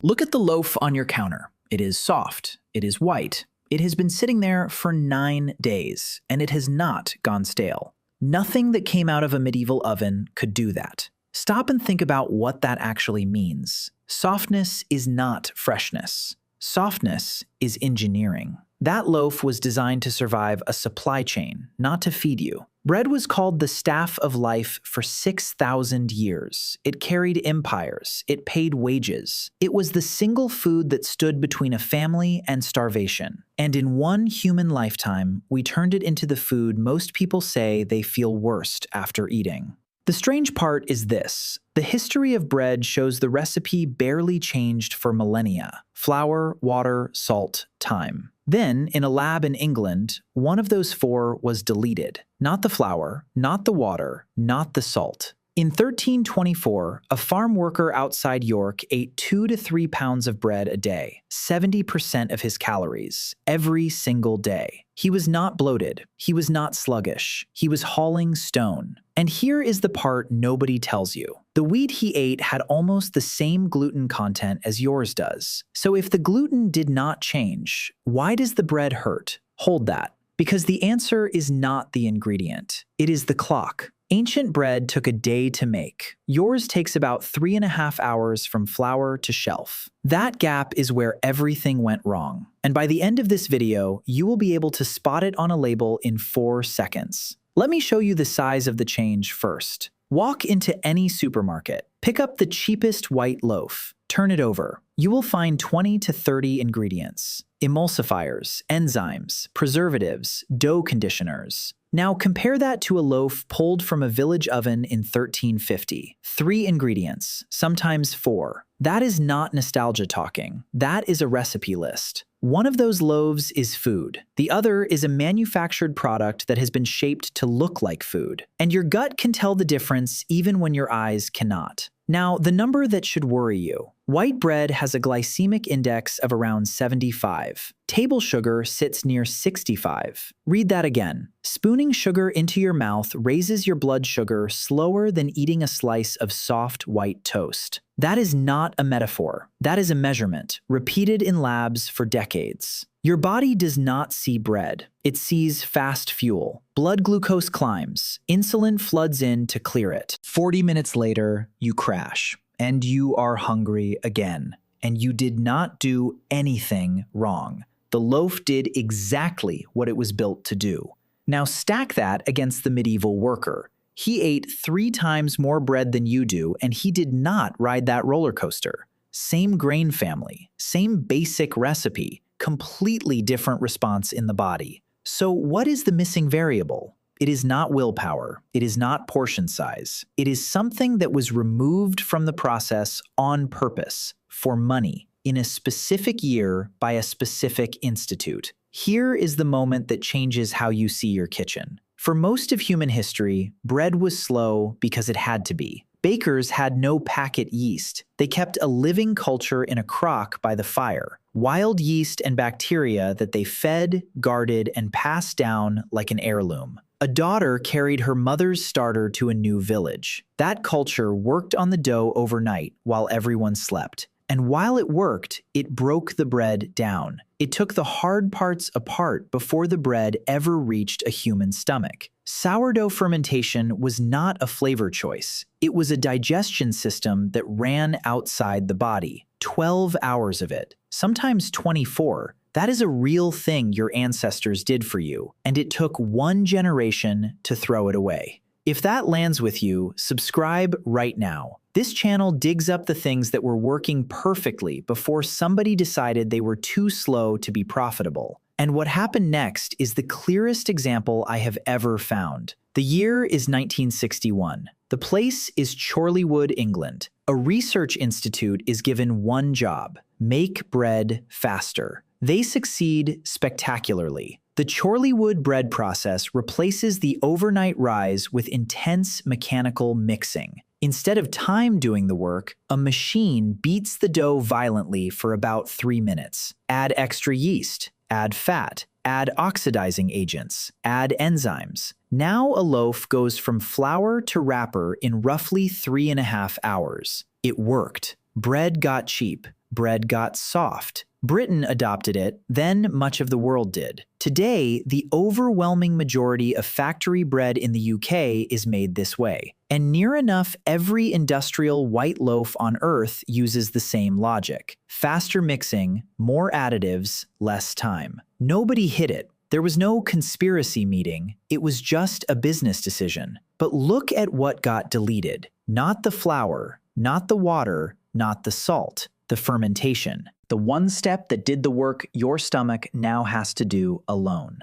Look at the loaf on your counter. It is soft. It is white. It has been sitting there for 9 days, and it has not gone stale. Nothing that came out of a medieval oven could do that. Stop and think about what that actually means. Softness is not freshness. Softness is engineering. That loaf was designed to survive a supply chain, not to feed you. Bread was called the staff of life for 6,000 years. It carried empires. It paid wages. It was the single food that stood between a family and starvation. And in one human lifetime, we turned it into the food most people say they feel worst after eating. The strange part is this. The history of bread shows the recipe barely changed for millennia. Flour, water, salt, time. Then, in a lab in England, one of those 4 was deleted. Not the flour, not the water, not the salt. In 1324, a farm worker outside York ate 2 to 3 pounds of bread a day, 70% of his calories, every single day. He was not bloated. He was not sluggish. He was hauling stone. And here is the part nobody tells you. The wheat he ate had almost the same gluten content as yours does. So if the gluten did not change, why does the bread hurt? Hold that. Because the answer is not the ingredient. It is the clock. Ancient bread took a day to make. Yours takes about 3.5 hours from flour to shelf. That gap is where everything went wrong. And by the end of this video, you will be able to spot it on a label in 4 seconds. Let me show you the size of the change first. Walk into any supermarket. Pick up the cheapest white loaf. Turn it over. You will find 20 to 30 ingredients. Emulsifiers, enzymes, preservatives, dough conditioners. Now compare that to a loaf pulled from a village oven in 1350. 3 ingredients, sometimes 4. That is not nostalgia talking. That is a recipe list. One of those loaves is food. The other is a manufactured product that has been shaped to look like food. And your gut can tell the difference even when your eyes cannot. Now, the number that should worry you. White bread has a glycemic index of around 75. Table sugar sits near 65. Read that again. Spooning sugar into your mouth raises your blood sugar slower than eating a slice of soft white toast. That is not a metaphor. That is a measurement, repeated in labs for decades. Your body does not see bread. It sees fast fuel. Blood glucose climbs. Insulin floods in to clear it. 40 minutes later, you crash. And you are hungry again. And you did not do anything wrong. The loaf did exactly what it was built to do. Now stack that against the medieval worker. He ate 3 times more bread than you do, and he did not ride that roller coaster. Same grain family, same basic recipe, completely different response in the body. So what is the missing variable? It is not willpower. It is not portion size. It is something that was removed from the process on purpose, for money, in a specific year by a specific institute. Here is the moment that changes how you see your kitchen. For most of human history, bread was slow because it had to be. Bakers had no packet yeast. They kept a living culture in a crock by the fire. Wild yeast and bacteria that they fed, guarded, and passed down like an heirloom. A daughter carried her mother's starter to a new village. That culture worked on the dough overnight while everyone slept. And while it worked, it broke the bread down. It took the hard parts apart before the bread ever reached a human stomach. Sourdough fermentation was not a flavor choice. It was a digestion system that ran outside the body. 12 hours of it, sometimes 24. That is a real thing your ancestors did for you, and it took 1 generation to throw it away. If that lands with you, subscribe right now. This channel digs up the things that were working perfectly before somebody decided they were too slow to be profitable. And what happened next is the clearest example I have ever found. The year is 1961. The place is Chorleywood, England. A research institute is given one job: make bread faster. They succeed spectacularly. The Chorleywood bread process replaces the overnight rise with intense mechanical mixing. Instead of time doing the work, a machine beats the dough violently for about 3 minutes. Add extra yeast, add fat, add oxidizing agents, add enzymes. Now a loaf goes from flour to wrapper in roughly 3.5 hours. It worked. Bread got cheap. bread got soft. Britain adopted it, then much of the world did. Today, the overwhelming majority of factory bread in the UK is made this way, and near enough every industrial white loaf on Earth uses the same logic. Faster mixing, more additives, less time. Nobody hid it. There was no conspiracy meeting. It was just a business decision. But look at what got deleted. Not the flour, not the water, not the salt, the fermentation. The one step that did the work your stomach now has to do alone.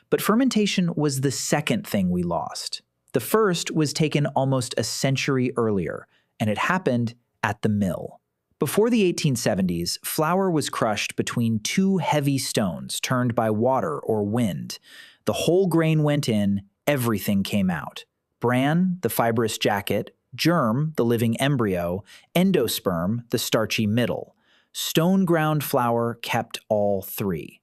But fermentation was the second thing we lost. The first was taken almost a century earlier, and it happened at the mill. Before the 1870s, flour was crushed between two heavy stones turned by water or wind. The whole grain went in, everything came out. Bran, the fibrous jacket, germ, the living embryo, endosperm, the starchy middle. Stone-ground flour kept all three.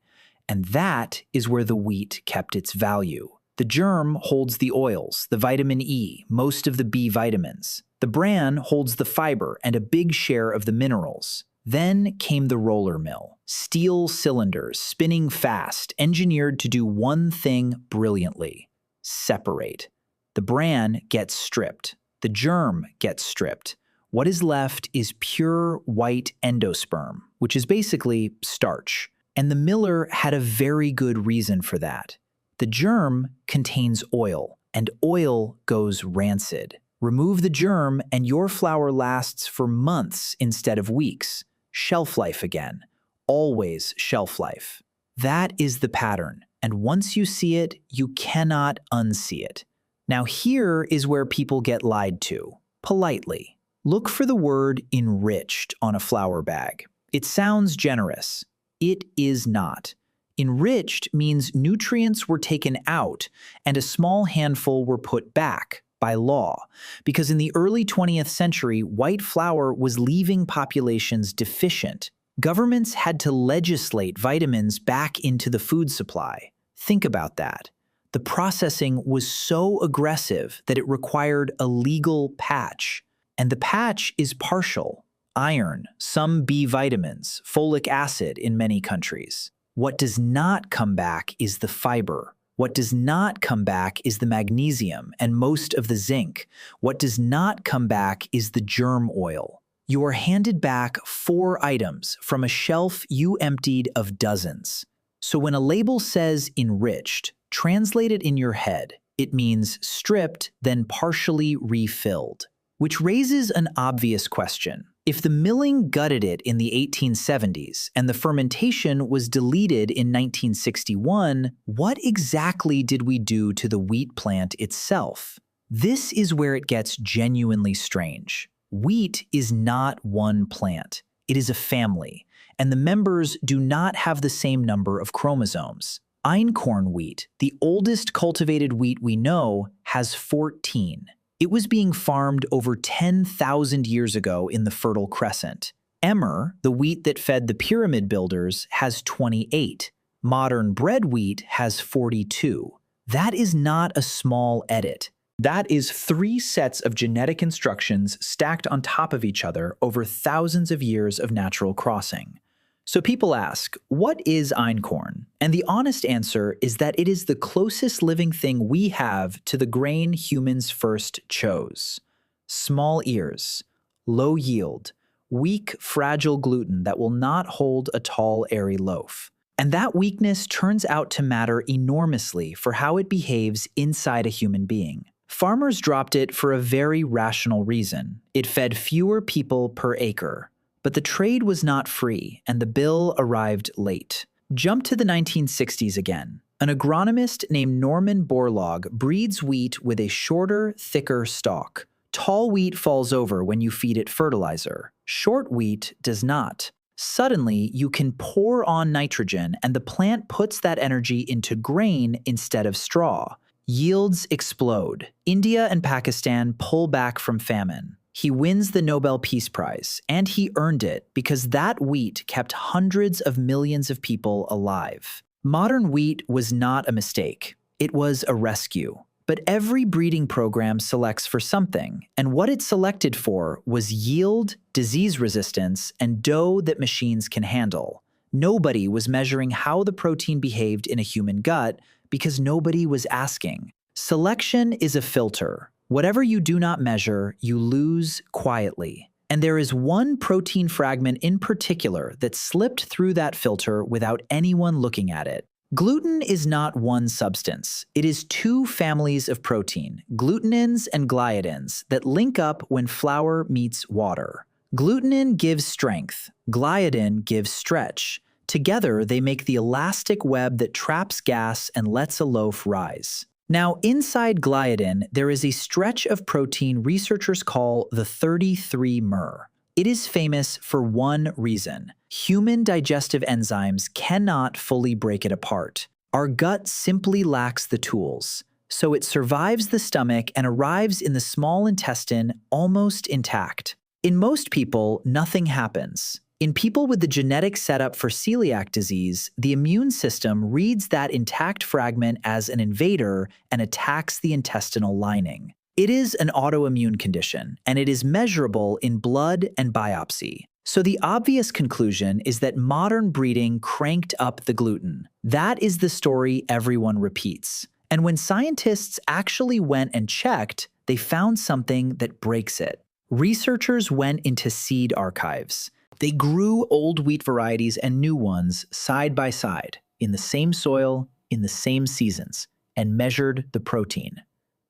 And that is where the wheat kept its value. The germ holds the oils, the vitamin E, most of the B vitamins. The bran holds the fiber and a big share of the minerals. Then came the roller mill. Steel cylinders, spinning fast, engineered to do one thing brilliantly: separate. The bran gets stripped. The germ gets stripped. What is left is pure white endosperm, which is basically starch. And the miller had a very good reason for that. The germ contains oil, and oil goes rancid. Remove the germ, and your flour lasts for months instead of weeks. Shelf life again. Always shelf life. That is the pattern, and once you see it, you cannot unsee it. Now here is where people get lied to, politely. Look for the word enriched on a flour bag. It sounds generous. It is not. Enriched means nutrients were taken out and a small handful were put back by law, because in the early 20th century, white flour was leaving populations deficient. Governments had to legislate vitamins back into the food supply. Think about that. The processing was so aggressive that it required a legal patch. And the patch is partial: iron, some B vitamins, folic acid in many countries. What does not come back is the fiber. What does not come back is the magnesium and most of the zinc. What does not come back is the germ oil. You are handed back 4 items from a shelf you emptied of dozens. So when a label says enriched, translate it in your head. It means stripped, then partially refilled. Which raises an obvious question. If the milling gutted it in the 1870s and the fermentation was deleted in 1961, what exactly did we do to the wheat plant itself? This is where it gets genuinely strange. Wheat is not one plant. It is a family, and the members do not have the same number of chromosomes. Einkorn wheat, the oldest cultivated wheat we know, has 14. It was being farmed over 10,000 years ago in the Fertile Crescent. Emmer, the wheat that fed the pyramid builders, has 28. Modern bread wheat has 42. That is not a small edit. That is 3 sets of genetic instructions stacked on top of each other over thousands of years of natural crossing. So people ask, what is einkorn? And the honest answer is that it is the closest living thing we have to the grain humans first chose. Small ears, low yield, weak, fragile gluten that will not hold a tall, airy loaf. And that weakness turns out to matter enormously for how it behaves inside a human being. Farmers dropped it for a very rational reason. It fed fewer people per acre. But the trade was not free, and the bill arrived late. Jump to the 1960s again. An agronomist named Norman Borlaug breeds wheat with a shorter, thicker stalk. Tall wheat falls over when you feed it fertilizer. Short wheat does not. Suddenly, you can pour on nitrogen, and the plant puts that energy into grain instead of straw. Yields explode. India and Pakistan pull back from famine. He wins the Nobel Peace Prize, and he earned it because that wheat kept hundreds of millions of people alive. Modern wheat was not a mistake. It was a rescue. But every breeding program selects for something, and what it selected for was yield, disease resistance, and dough that machines can handle. Nobody was measuring how the protein behaved in a human gut because nobody was asking. Selection is a filter. Whatever you do not measure, you lose quietly. And there is one protein fragment in particular that slipped through that filter without anyone looking at it. Gluten is not one substance. It is two families of protein, glutenins and gliadins, that link up when flour meets water. Glutenin gives strength, gliadin gives stretch. Together, they make the elastic web that traps gas and lets a loaf rise. Now, inside gliadin, there is a stretch of protein researchers call the 33-mer. It is famous for one reason. Human digestive enzymes cannot fully break it apart. Our gut simply lacks the tools. So it survives the stomach and arrives in the small intestine almost intact. In most people, nothing happens. In people with the genetic setup for celiac disease, the immune system reads that intact fragment as an invader and attacks the intestinal lining. It is an autoimmune condition, and it is measurable in blood and biopsy. So the obvious conclusion is that modern breeding cranked up the gluten. That is the story everyone repeats. And when scientists actually went and checked, they found something that breaks it. Researchers went into seed archives. They grew old wheat varieties and new ones side by side, in the same soil, in the same seasons, and measured the protein.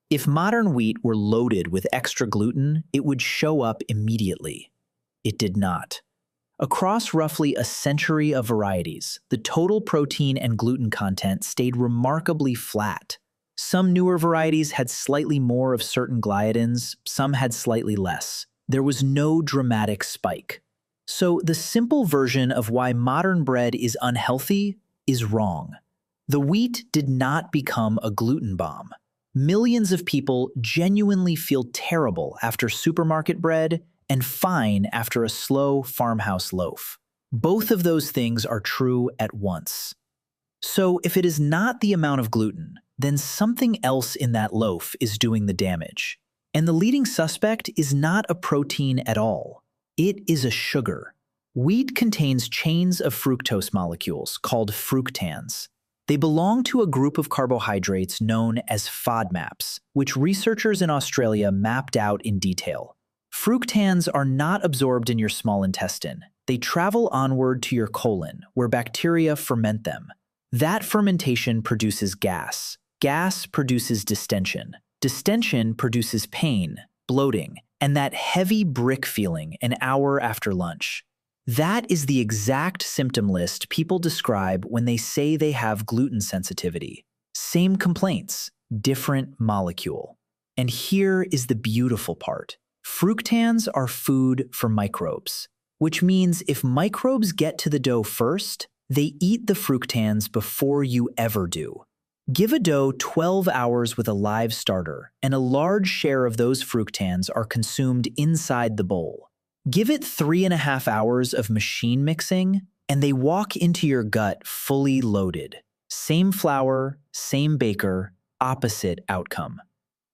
If modern wheat were loaded with extra gluten, it would show up immediately. It did not. Across roughly a century of varieties, the total protein and gluten content stayed remarkably flat. Some newer varieties had slightly more of certain gliadins, some had slightly less. There was no dramatic spike. So the simple version of why modern bread is unhealthy is wrong. The wheat did not become a gluten bomb. Millions of people genuinely feel terrible after supermarket bread and fine after a slow farmhouse loaf. Both of those things are true at once. So if it is not the amount of gluten, then something else in that loaf is doing the damage. And the leading suspect is not a protein at all. It is a sugar. Wheat contains chains of fructose molecules called fructans. They belong to a group of carbohydrates known as FODMAPs, which researchers in Australia mapped out in detail. Fructans are not absorbed in your small intestine. They travel onward to your colon, where bacteria ferment them. That fermentation produces gas. Gas produces distension. Distension produces pain, bloating, and that heavy brick feeling an hour after lunch. That is the exact symptom list people describe when they say they have gluten sensitivity. Same complaints, different molecule. And here is the beautiful part. Fructans are food for microbes, which means if microbes get to the dough first, they eat the fructans before you ever do. Give a dough 12 hours with a live starter, and a large share of those fructans are consumed inside the bowl. Give it 3.5 hours of machine mixing, and they walk into your gut fully loaded. Same flour, same baker, opposite outcome.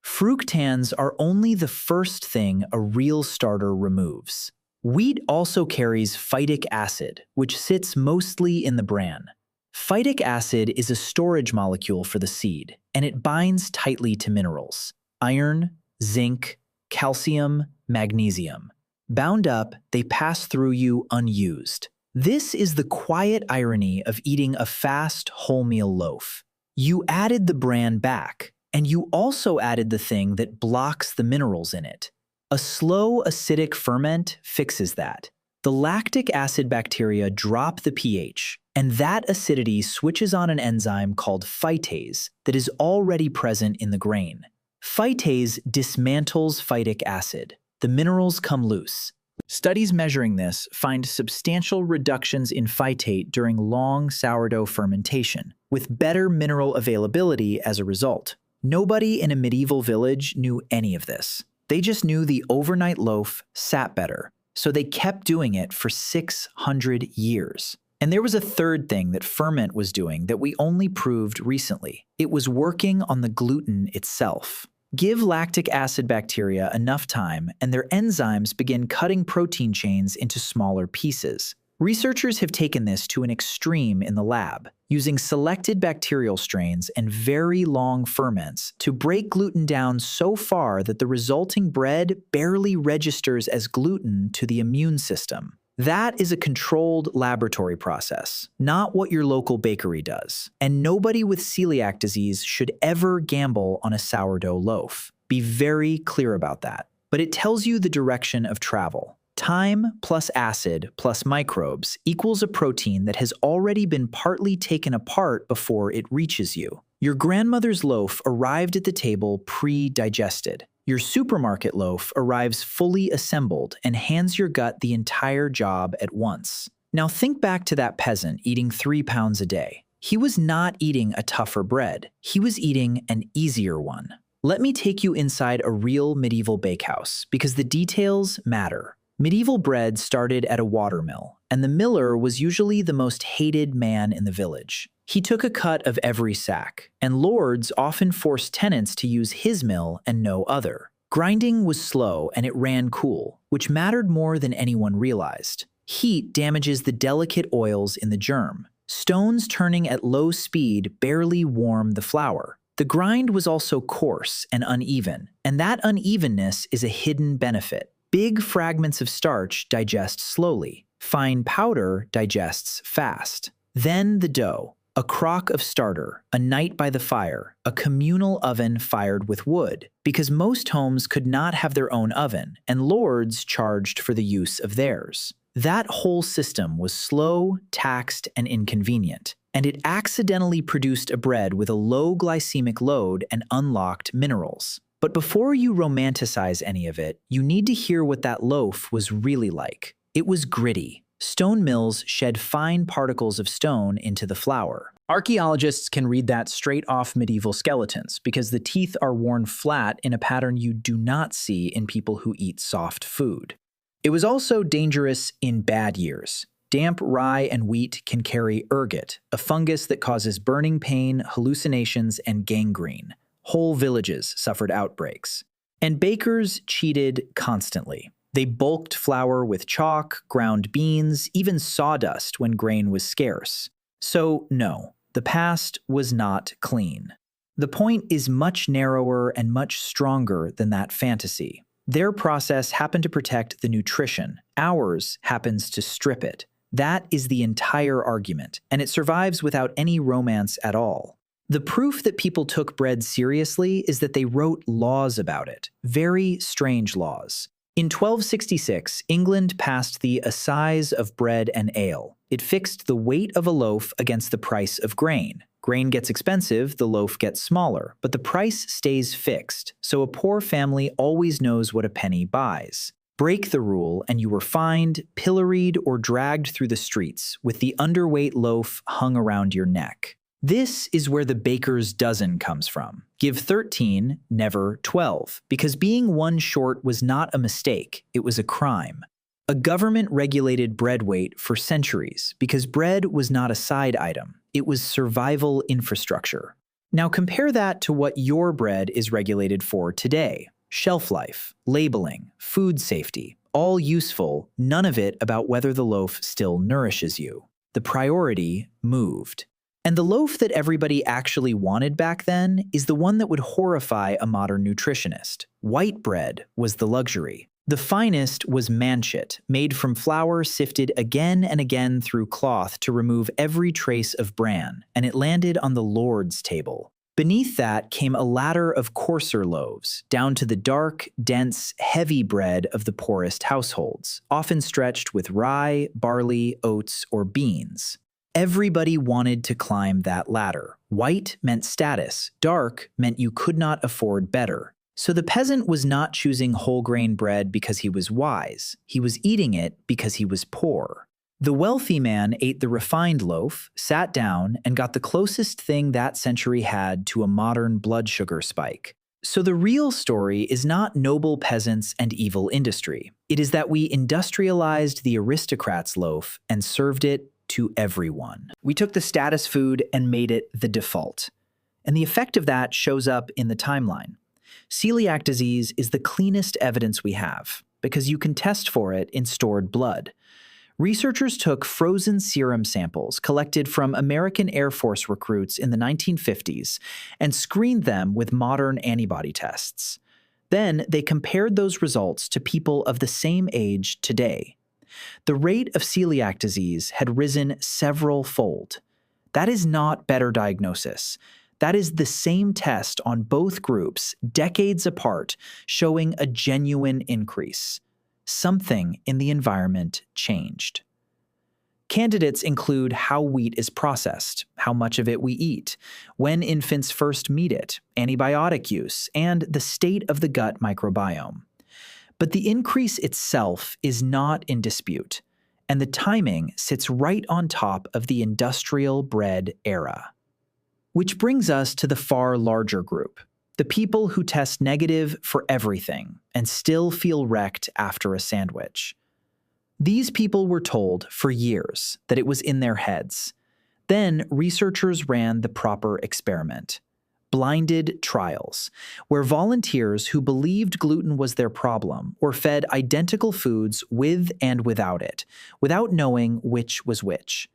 Fructans are only the first thing a real starter removes. Wheat also carries phytic acid, which sits mostly in the bran. Phytic acid is a storage molecule for the seed, and it binds tightly to minerals: iron, zinc, calcium, magnesium. Bound up, they pass through you unused. This is the quiet irony of eating a fast, wholemeal loaf. You added the bran back, and you also added the thing that blocks the minerals in it. A slow acidic ferment fixes that. The lactic acid bacteria drop the pH, and that acidity switches on an enzyme called phytase that is already present in the grain. Phytase dismantles phytic acid. The minerals come loose. Studies measuring this find substantial reductions in phytate during long sourdough fermentation, with better mineral availability as a result. Nobody in a medieval village knew any of this. They just knew the overnight loaf sat better, so they kept doing it for 600 years. And there was a third thing that ferment was doing that we only proved recently. It was working on the gluten itself. Give lactic acid bacteria enough time, and their enzymes begin cutting protein chains into smaller pieces. Researchers have taken this to an extreme in the lab, using selected bacterial strains and very long ferments to break gluten down so far that the resulting bread barely registers as gluten to the immune system. That is a controlled laboratory process, not what your local bakery does. And nobody with celiac disease should ever gamble on a sourdough loaf. Be very clear about that. But it tells you the direction of travel. Time plus acid plus microbes equals a protein that has already been partly taken apart before it reaches you. Your grandmother's loaf arrived at the table pre-digested. Your supermarket loaf arrives fully assembled and hands your gut the entire job at once. Now think back to that peasant eating 3 pounds a day. He was not eating a tougher bread. He was eating an easier one. Let me take you inside a real medieval bakehouse because the details matter. Medieval bread started at a watermill, and the miller was usually the most hated man in the village. He took a cut of every sack, and lords often forced tenants to use his mill and no other. Grinding was slow and it ran cool, which mattered more than anyone realized. Heat damages the delicate oils in the germ. Stones turning at low speed barely warm the flour. The grind was also coarse and uneven, and that unevenness is a hidden benefit. Big fragments of starch digest slowly. Fine powder digests fast. Then the dough. A crock of starter, a night by the fire, a communal oven fired with wood, because most homes could not have their own oven, and lords charged for the use of theirs. That whole system was slow, taxed, and inconvenient, and it accidentally produced a bread with a low glycemic load and unlocked minerals. But before you romanticize any of it, you need to hear what that loaf was really like. It was gritty. Stone mills shed fine particles of stone into the flour. Archaeologists can read that straight off medieval skeletons because the teeth are worn flat in a pattern you do not see in people who eat soft food. It was also dangerous in bad years. Damp rye and wheat can carry ergot, a fungus that causes burning pain, hallucinations, and gangrene. Whole villages suffered outbreaks. And bakers cheated constantly. They bulked flour with chalk, ground beans, even sawdust when grain was scarce. So no, the past was not clean. The point is much narrower and much stronger than that fantasy. Their process happened to protect the nutrition. Ours happens to strip it. That is the entire argument, and it survives without any romance at all. The proof that people took bread seriously is that they wrote laws about it, very strange laws. In 1266, England passed the Assize of Bread and Ale. It fixed the weight of a loaf against the price of grain. Grain gets expensive, the loaf gets smaller, but the price stays fixed, so a poor family always knows what a penny buys. Break the rule and you were fined, pilloried, or dragged through the streets with the underweight loaf hung around your neck. This is where the baker's dozen comes from. Give 13, never 12, because being one short was not a mistake, it was a crime. A government regulated bread weight for centuries because bread was not a side item, it was survival infrastructure. Now compare that to what your bread is regulated for today. Shelf life, labeling, food safety, all useful, none of it about whether the loaf still nourishes you. The priority moved. And the loaf that everybody actually wanted back then is the one that would horrify a modern nutritionist. White bread was the luxury. The finest was manchet, made from flour sifted again and again through cloth to remove every trace of bran, and it landed on the Lord's table. Beneath that came a ladder of coarser loaves, down to the dark, dense, heavy bread of the poorest households, often stretched with rye, barley, oats, or beans. Everybody wanted to climb that ladder. White meant status. Dark meant you could not afford better. So the peasant was not choosing whole grain bread because he was wise. He was eating it because he was poor. The wealthy man ate the refined loaf, sat down, and got the closest thing that century had to a modern blood sugar spike. So the real story is not noble peasants and evil industry. It is that we industrialized the aristocrat's loaf and served it to everyone. We took the status food and made it the default. And the effect of that shows up in the timeline. Celiac disease is the cleanest evidence we have because you can test for it in stored blood. Researchers took frozen serum samples collected from American Air Force recruits in the 1950s and screened them with modern antibody tests. Then they compared those results to people of the same age today. The rate of celiac disease had risen several-fold. That is not better diagnosis. That is the same test on both groups, decades apart, showing a genuine increase. Something in the environment changed. Candidates include how wheat is processed, how much of it we eat, when infants first meet it, antibiotic use, and the state of the gut microbiome. But the increase itself is not in dispute, and the timing sits right on top of the industrial bread era. Which brings us to the far larger group, the people who test negative for everything and still feel wrecked after a sandwich. These people were told for years that it was in their heads. Then researchers ran the proper experiment. Blinded trials, where volunteers who believed gluten was their problem were fed identical foods with and without it, without knowing which was which.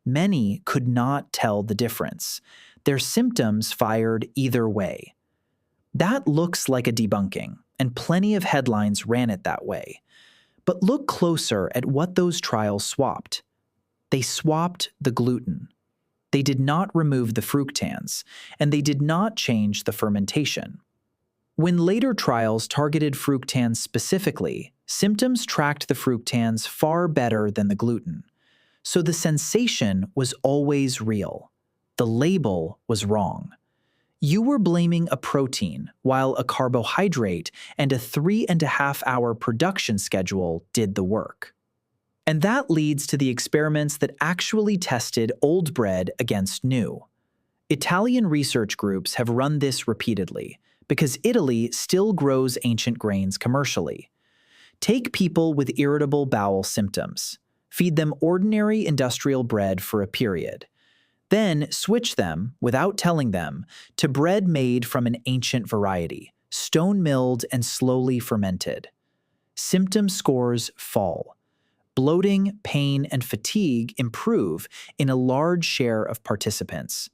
Many could not tell the difference. Their symptoms fired either way. That looks like a debunking, and plenty of headlines ran it that way. But look closer at what those trials swapped. They swapped the gluten. They did not remove the fructans, and they did not change the fermentation. When later trials targeted fructans specifically, symptoms tracked the fructans far better than the gluten. So the sensation was always real. The label was wrong. You were blaming a protein while a carbohydrate and a 3.5-hour production schedule did the work. And that leads to the experiments that actually tested old bread against new. Italian research groups have run this repeatedly because Italy still grows ancient grains commercially. Take people with irritable bowel symptoms. Feed them ordinary industrial bread for a period. Then switch them, without telling them, to bread made from an ancient variety, stone-milled and slowly fermented. Symptom scores fall. Bloating, pain, and fatigue improve in a large share of participants.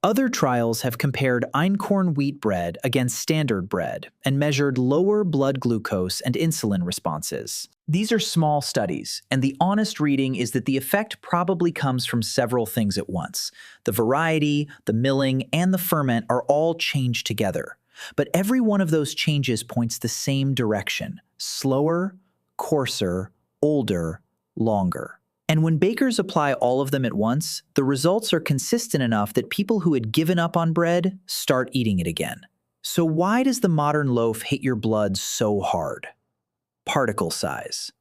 Other trials have compared einkorn wheat bread against standard bread and measured lower blood glucose and insulin responses. These are small studies, and the honest reading is that the effect probably comes from several things at once. The variety, the milling, and the ferment are all changed together. But every one of those changes points the same direction: slower, coarser, older, longer. And when bakers apply all of them at once, the results are consistent enough that people who had given up on bread start eating it again. So why does the modern loaf hit your blood so hard? Particle size.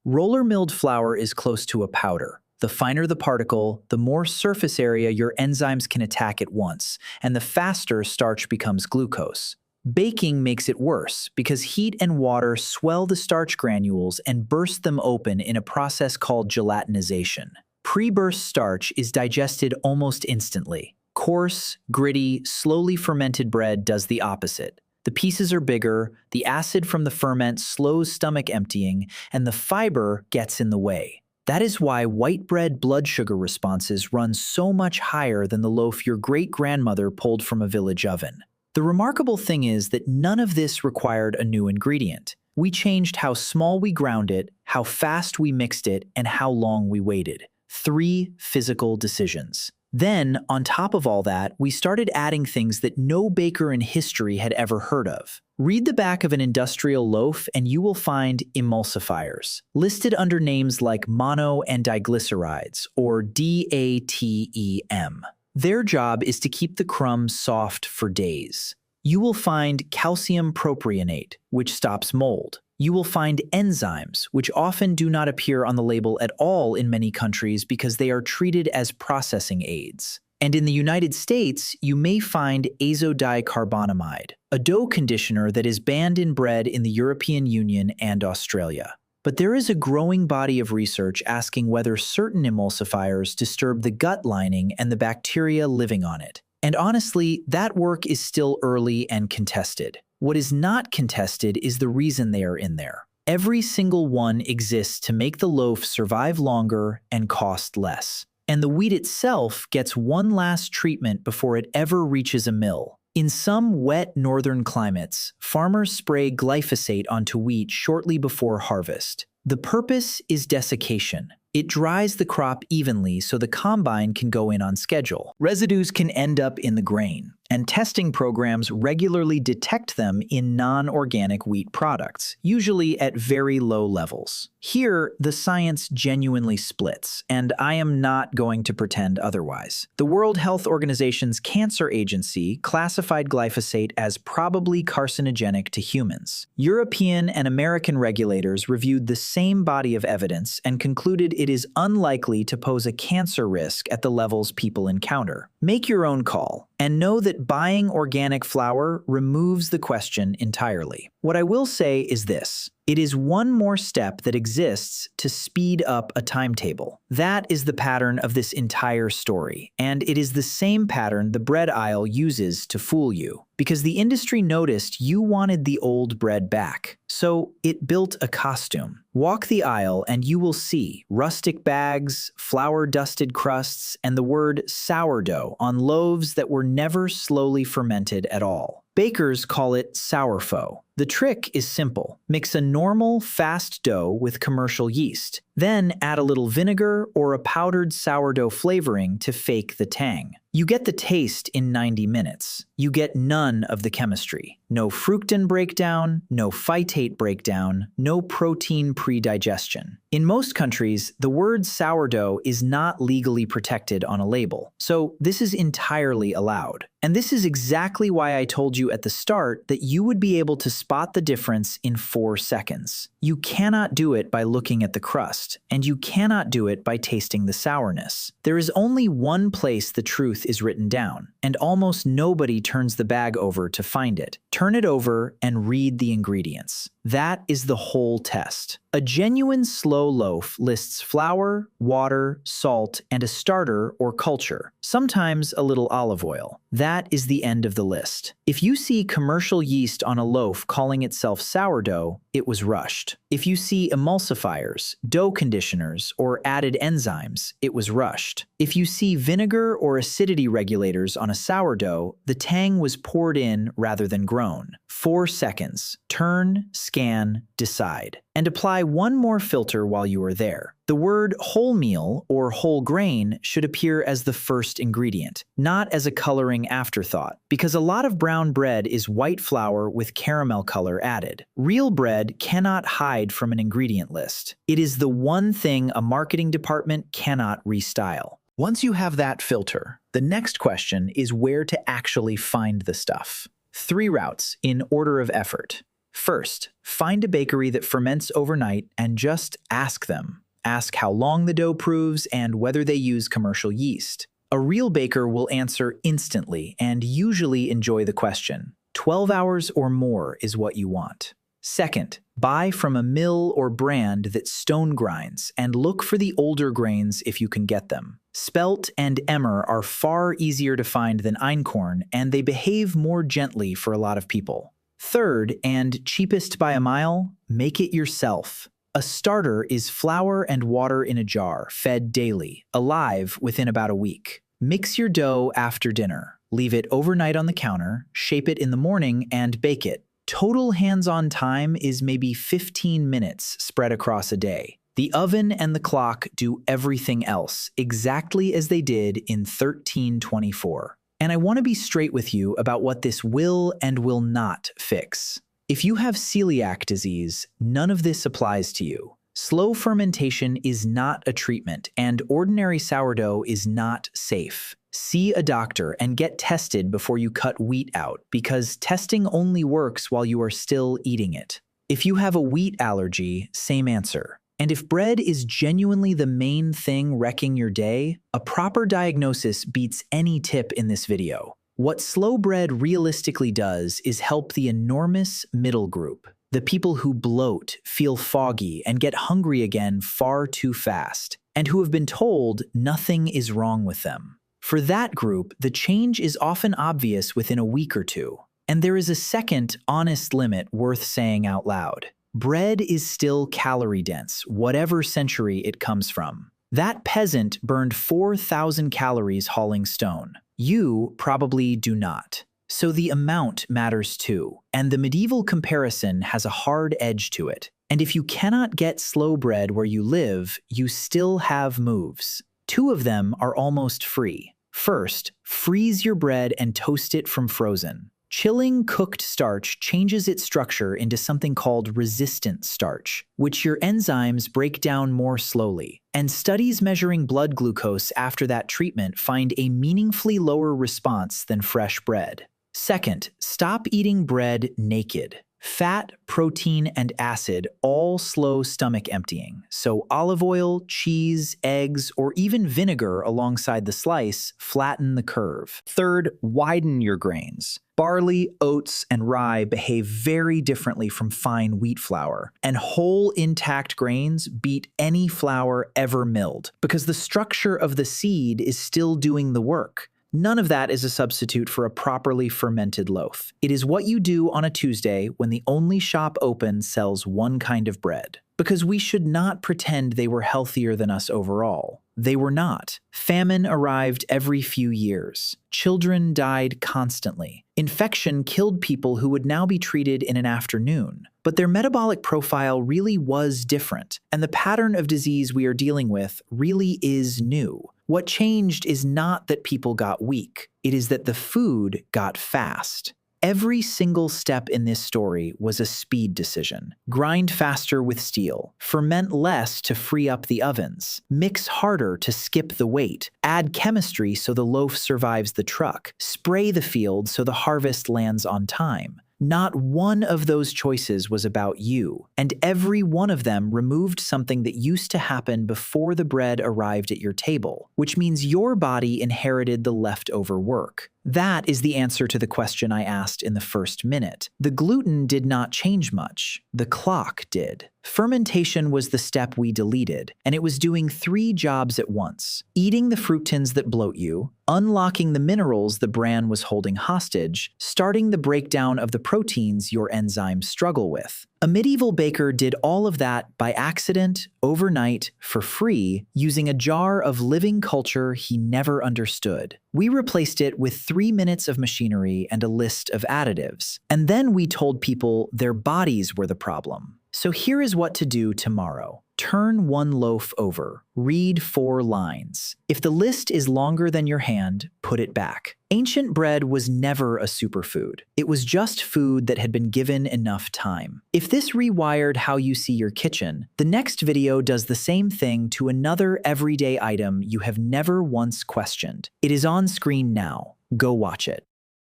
Roller milled flour is close to a powder. The finer the particle, the more surface area your enzymes can attack at once, and the faster starch becomes glucose. Baking makes it worse because heat and water swell the starch granules and burst them open in a process called gelatinization. Pre-burst starch is digested almost instantly. Coarse, gritty, slowly fermented bread does the opposite. The pieces are bigger, the acid from the ferment slows stomach emptying, and the fiber gets in the way. That is why white bread blood sugar responses run so much higher than the loaf your great-grandmother pulled from a village oven. The remarkable thing is that none of this required a new ingredient. We changed how small we ground it, how fast we mixed it, and how long we waited. 3 physical decisions. Then, on top of all that, we started adding things that no baker in history had ever heard of. Read the back of an industrial loaf and you will find emulsifiers, listed under names like mono and diglycerides, or DATEM. Their job is to keep the crumbs soft for days. You will find calcium propionate, which stops mold. You will find enzymes, which often do not appear on the label at all in many countries because they are treated as processing aids. And in the United States, you may find azodicarbonamide, a dough conditioner that is banned in bread in the European Union and Australia. But there is a growing body of research asking whether certain emulsifiers disturb the gut lining and the bacteria living on it. And honestly, that work is still early and contested. What is not contested is the reason they are in there. Every single one exists to make the loaf survive longer and cost less. And the wheat itself gets one last treatment before it ever reaches a mill. In some wet northern climates, farmers spray glyphosate onto wheat shortly before harvest. The purpose is desiccation. It dries the crop evenly so the combine can go in on schedule. Residues can end up in the grain, and testing programs regularly detect them in non-organic wheat products, usually at very low levels. Here, the science genuinely splits, and I am not going to pretend otherwise. The World Health Organization's Cancer Agency classified glyphosate as probably carcinogenic to humans. European and American regulators reviewed the same body of evidence and concluded it is unlikely to pose a cancer risk at the levels people encounter. Make your own call, and know that buying organic flour removes the question entirely. What I will say is this: it is one more step that exists to speed up a timetable. That is the pattern of this entire story, and it is the same pattern the bread aisle uses to fool you. Because the industry noticed you wanted the old bread back, so it built a costume. Walk the aisle and you will see rustic bags, flour-dusted crusts, and the word sourdough on loaves that were never slowly fermented at all. Bakers call it sourfaux. The trick is simple. Mix a normal, fast dough with commercial yeast. Then add a little vinegar or a powdered sourdough flavoring to fake the tang. You get the taste in 90 minutes. You get none of the chemistry. No fructan breakdown, no phytate breakdown, no protein pre-digestion. In most countries, the word sourdough is not legally protected on a label, so this is entirely allowed. And this is exactly why I told you at the start that you would be able to spot the difference in 4 seconds. You cannot do it by looking at the crust, and you cannot do it by tasting the sourness. There is only one place the truth is written down, and almost nobody turns the bag over to find it. Turn it over and read the ingredients. That is the whole test. A genuine slow loaf lists flour, water, salt, and a starter or culture, sometimes a little olive oil. That is the end of the list. If you see commercial yeast on a loaf calling itself sourdough, it was rushed. If you see emulsifiers, dough conditioners, or added enzymes, it was rushed. If you see vinegar or acidity regulators on a sourdough, the tang was poured in rather than grown. 4 seconds. Turn, scan, decide. And apply one more filter while you are there. The word wholemeal or whole grain should appear as the first ingredient, not as a coloring afterthought, because a lot of brown bread is white flour with caramel color added. Real bread cannot hide from an ingredient list. It is the one thing a marketing department cannot restyle. Once you have that filter, the next question is where to actually find the stuff. 3 routes in order of effort. First, find a bakery that ferments overnight and just ask them. Ask how long the dough proves and whether they use commercial yeast. A real baker will answer instantly and usually enjoy the question. 12 hours or more is what you want. Second, buy from a mill or brand that stone grinds and look for the older grains if you can get them. Spelt and emmer are far easier to find than einkorn, and they behave more gently for a lot of people. Third, and cheapest by a mile, make it yourself. A starter is flour and water in a jar, fed daily, alive within about a week. Mix your dough after dinner. Leave it overnight on the counter, shape it in the morning, and bake it. Total hands-on time is maybe 15 minutes spread across a day. The oven and the clock do everything else, exactly as they did in 1324. And I want to be straight with you about what this will and will not fix. If you have celiac disease, none of this applies to you. Slow fermentation is not a treatment, and ordinary sourdough is not safe. See a doctor and get tested before you cut wheat out, because testing only works while you are still eating it. If you have a wheat allergy, same answer. And if bread is genuinely the main thing wrecking your day, a proper diagnosis beats any tip in this video. What slow bread realistically does is help the enormous middle group. The people who bloat, feel foggy, and get hungry again far too fast, and who have been told nothing is wrong with them. For that group, the change is often obvious within a week or two. And there is a second, honest limit worth saying out loud. Bread is still calorie-dense, whatever century it comes from. That peasant burned 4,000 calories hauling stone. You probably do not. So the amount matters too, and the medieval comparison has a hard edge to it. And if you cannot get slow bread where you live, you still have moves. Two of them are almost free. First, freeze your bread and toast it from frozen. Chilling cooked starch changes its structure into something called resistant starch, which your enzymes break down more slowly. And studies measuring blood glucose after that treatment find a meaningfully lower response than fresh bread. Second, stop eating bread naked. Fat, protein, and acid all slow stomach emptying, so olive oil, cheese, eggs, or even vinegar alongside the slice flatten the curve. Third, widen your grains. Barley, oats, and rye behave very differently from fine wheat flour, and whole intact grains beat any flour ever milled, because the structure of the seed is still doing the work. None of that is a substitute for a properly fermented loaf. It is what you do on a Tuesday when the only shop open sells one kind of bread. Because we should not pretend they were healthier than us overall. They were not. Famine arrived every few years. Children died constantly. Infection killed people who would now be treated in an afternoon. But their metabolic profile really was different, and the pattern of disease we are dealing with really is new. What changed is not that people got weak, it is that the food got fast. Every single step in this story was a speed decision. Grind faster with steel, ferment less to free up the ovens, mix harder to skip the wait, add chemistry so the loaf survives the truck, spray the field so the harvest lands on time. Not one of those choices was about you, and every one of them removed something that used to happen before the bread arrived at your table, which means your body inherited the leftover work. That is the answer to the question I asked in the first minute. The gluten did not change much. The clock did. Fermentation was the step we deleted, and it was doing 3 jobs at once: eating the fructans that bloat you, unlocking the minerals the bran was holding hostage, starting the breakdown of the proteins your enzymes struggle with. A medieval baker did all of that by accident, overnight, for free, using a jar of living culture he never understood. We replaced it with 3 minutes of machinery and a list of additives. And then we told people their bodies were the problem. So here is what to do tomorrow. Turn 1 loaf over. Read 4 lines. If the list is longer than your hand, put it back. Ancient bread was never a superfood. It was just food that had been given enough time. If this rewired how you see your kitchen, the next video does the same thing to another everyday item you have never once questioned. It is on screen now. Go watch it.